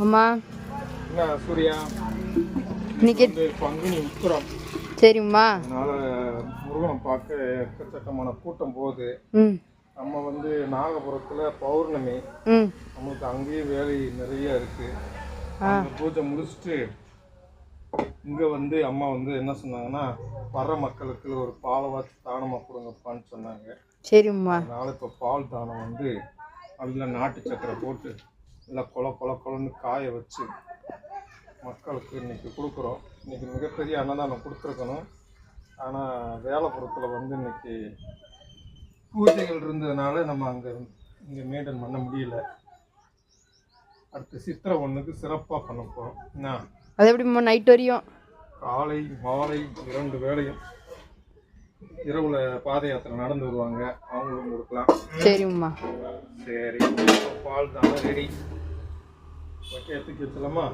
அம்மா என்ன சூர்யா, இன்னைக்கு பங்குனி உத்திரம். சரிம்மா. அதனால முருகனை பார்க்க எக்கச்சக்கமான கூட்டம் போகுது. நம்ம நாகபுரத்தில் பௌர்ணமி, நம்மளுக்கு அங்கேயே வேலை நிறைய இருக்கு. அந்த பூஜை முடிச்சுட்டு இங்கே அம்மா என்ன சொன்னாங்கன்னா, வர்ற மக்களுக்கு ஒரு பாலவாச்சி தானமாக கொடுங்கப்பான்னு சொன்னாங்க. சரிம்மா. அதனால இப்போ பால் தானம் அதில் நாட்டு சக்கரை போட்டு நல்லா கொலன்னு காய வச்சு மக்களுக்கு இன்னைக்கு கொடுக்குறோம். இன்னைக்கு மிகப்பெரிய அன்னதானம் கொடுத்துருக்கணும். ஆனால் வேலைப்புறத்தில் இன்னைக்கு பூஜைகள் இருந்ததுனால நம்ம இங்கே மெயின்டைன் பண்ண முடியல. அடுத்து சித்திரை 1க்கு சிறப்பாக பண்ண போகிறோம். என்ன அது எப்படிம்மா? நைட் வரையும் காலை மாலை 2 வேளையும். இரவுல பாத யாத்திரை நடந்து வருவாங்க, அவங்களும் கொடுக்கலாம். சரிம்மா. சரி, பால் தானே ரெடி. ஓகே, எடுத்துக்கலாமா?